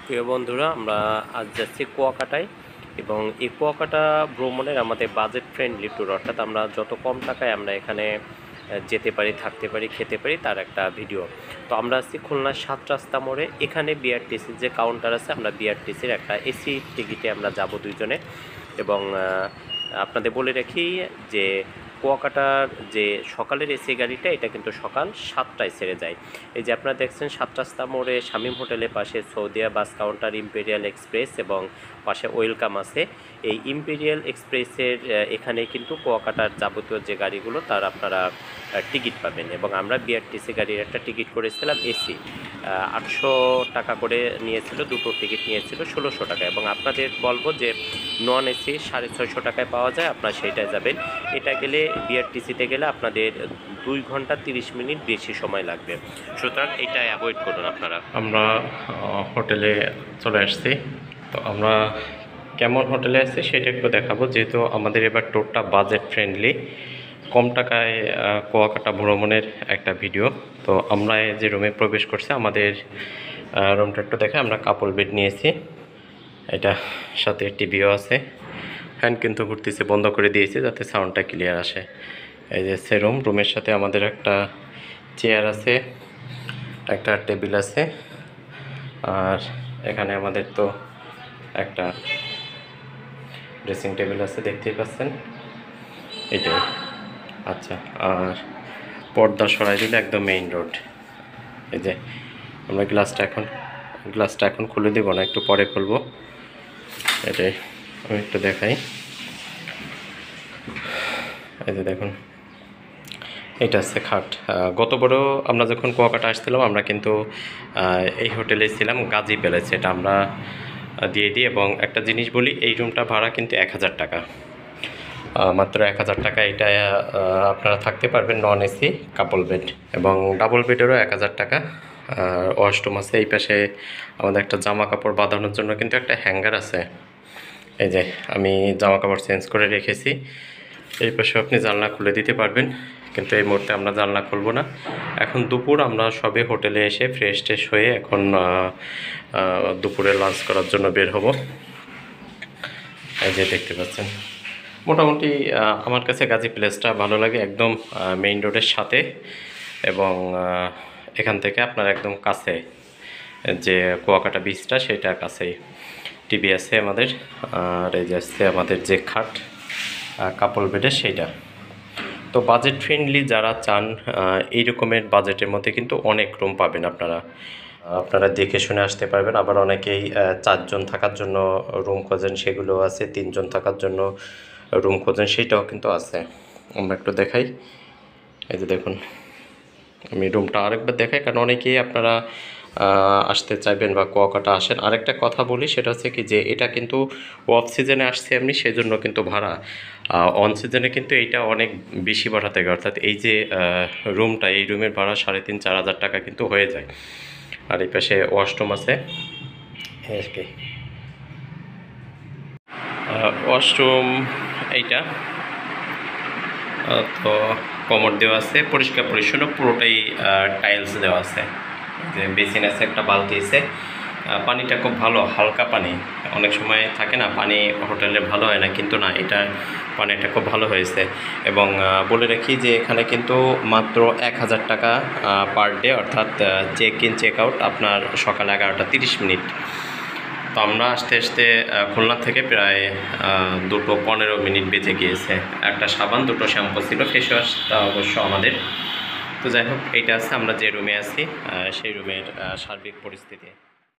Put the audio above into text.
প্রিয় বন্ধুরা, আমরা আজ যাচ্ছি কুয়াকাটায় এবং এই কুয়াকাটা ভ্রমণের আমাদের বাজেট ফ্রেন্ডলি ট্যুর, অর্থাৎ আমরা যত কম টাকায় আমরা এখানে যেতে পারি, থাকতে পারি, খেতে পারি, তার একটা ভিডিও। তো আমরা আছি খুলনা ৭ রাস্তা মোড়ে। এখানে বিআরটিসির যে কাউন্টার আছে, আমরা বিআরটিসির একটা এসি টিকিটে আমরা যাব দুইজনে। এবং আপনাদের বলে রাখি যে কুয়াকাটার যে সকালের এসি গাড়িটা, এটা কিন্তু সকাল 7টায় ছেড়ে যায়। এই যে আপনারা দেখছেন ৭ রাস্তা মোড়ে শামীম হোটেলের পাশে Saudia bus counter, imperial express এবং পাশে ওয়েলকাম আছে। এই ইম্পেরিয়াল এক্সপ্রেসের এখানে কিন্তু কুয়াকাটার যাবতীয় যে গাড়িগুলো তার আপনারা টিকিট পাবেন। এবং আমরা বিআরটিসি গাড়ির একটা টিকিট করেছিলাম এসি, 800 টাকা করে নিয়েছিল, দুটো টিকিট নিয়েছিল 1600 টাকা। এবং আপনাদের বলবো যে নন এসি 650 টাকায় পাওয়া যায়, আপনারা সেইটায় যাবেন। এটা গেলে বিআরটিসিতে গেলে আপনাদের 2 ঘন্টা 30 মিনিট বেশি সময় লাগবে, সুতরাং এটা অ্যাভয়েড করুন আপনারা। আমরা হোটেলে চলে আসছি। তো আমরা কেমন হোটেলে আসছি সেটা একটু দেখাবো, যেহেতু আমাদের এবার ট্যুরটা বাজেট ফ্রেন্ডলি, কম টাকায় কুয়াকাটা ভ্রমণের একটা ভিডিও। তো আমরা যে রুমে প্রবেশ করছি, আমাদের রুমটা একটু দেখে, আমরা কাপল বেড নিয়েছি, এটা সাথে টিভিও আছে, ফ্যান কিন্তু ঘুরতেছে, বন্ধ করে দিয়েছি যাতে সাউন্ডটা ক্লিয়ার আসে। এই যে সে রুমের সাথে আমাদের একটা চেয়ার আছে, একটা টেবিল আছে, আর এখানে আমাদের তো একটা ড্রেসিং টেবিল আছে, দেখতেই পাচ্ছেন এটাই। আচ্ছা, আর পর্দা সরাই দিলে একদম মেইন রোড। এই যে আমরা গ্লাসটা এখন খুলে দেবো না, একটু পরে খুলবো। এটাই আমি একটু দেখাই। এই যে দেখুন, এটা হচ্ছে খাট। গতবারও আমরা যখন কুয়াকাটা আসছিলাম, আমরা কিন্তু এই হোটেলে ছিলাম, গাজী প্যালেস, এটা আমরা দিয়ে দিই। এবং একটা জিনিস বলি, এই রুমটা ভাড়া কিন্তু 1000 টাকা, মাত্র 1000 টাকা। এটা আপনারা থাকতে পারবেন নন এসি কাপল বেড, এবং ডাবল বেডেরও 1000 টাকা। আর ওয়াশরুম আছে এই পাশে। আমাদের একটা জামা কাপড় বাঁধানোর জন্য কিন্তু একটা হ্যাঙ্গার আছে, এই যে আমি জামা কাপড় চেঞ্জ করে রেখেছি। এই পাশে আপনি জানলা খুলে দিতে পারবেন, কিন্তু এই মুহূর্তে আমরা জানলা খুলবো না। এখন দুপুর, আমরা সবে হোটেলে এসে ফ্রেশ ট্রেশ হয়ে এখন দুপুরে লাঞ্চ করার জন্য বের হব। এই যে দেখতে পাচ্ছেন, মোটামুটি আমার কাছে গাজী প্লেসটা ভালো লাগে, একদম মেইন রোডের সাথে, এবং এখান থেকে আপনার একদম কাছে যে কুয়াকাটা বিচটা, সেটা কাছেই। টিভি আছে আমাদের, আর এই যে আসছে আমাদের যে খাট কাপল বেডের, সেইটা। তো বাজেট ফ্রেন্ডলি যারা চান, এই রকমের বাজেটের মধ্যে কিন্তু অনেক রুম পাবেন আপনারা দেখে শুনে আসতে পারবেন। আবার অনেকেই 4 জন থাকার জন্য রুম খোঁজেন, সেগুলো আছে। 3 জন থাকার জন্য রুম খোঁজেন, সেটাও কিন্তু আছে। আমরা একটু দেখাই। এই যে দেখুন, আমি রুমটা আরেকবার দেখাই, কারণ অনেকেই আপনারা আসতে চাইবেন বা কুয়াকাটা আসেন। আরেকটা কথা বলি, সেটা হচ্ছে কি, যে এটা কিন্তু অফ সিজনে আসছে এমনি, সেজন্য কিন্তু ভাড়া। অন সিজনে কিন্তু এইটা অনেক বেশি ভাড়া থাকে, অর্থাৎ এই যে রুমটা, এই রুমের ভাড়া 3500-4000 টাকা কিন্তু হয়ে যায়। আর এই পাশে ওয়াশরুম আছে, ওয়াশরুম এইটা। তো কমোড দেওয়া আছে, পরিষ্কার পরিচ্ছন্ন, পুরোটাই টাইলস দেওয়া আছে। যে বেসিন আছে, একটা বালতি আছে। পানিটা খুব ভালো, হালকা পানি। অনেক সময় থাকে না, পানি হোটেলে ভালো হয় না, কিন্তু না, এটা পানিটা খুব ভালো হয়েছে। এবং বলে রাখি যে এখানে কিন্তু মাত্র 1000 টাকা পার ডে, অর্থাৎ চেক ইন চেক আউট আপনার সকাল 11টা 30 মিনিট। তো আমরা আসতে আসতে খুলনা থেকে প্রায় 2:15 মিনিট বেজে গিয়েছে। একটা সাবান, 2টো শ্যাম্পু ছিল, ফেস ওয়াশটা অবশ্য আমাদের। তো যাই হোক, এইটা আছে আমরা যে রুমে আছি, সেই রুমের সার্বিক পরিস্থিতি।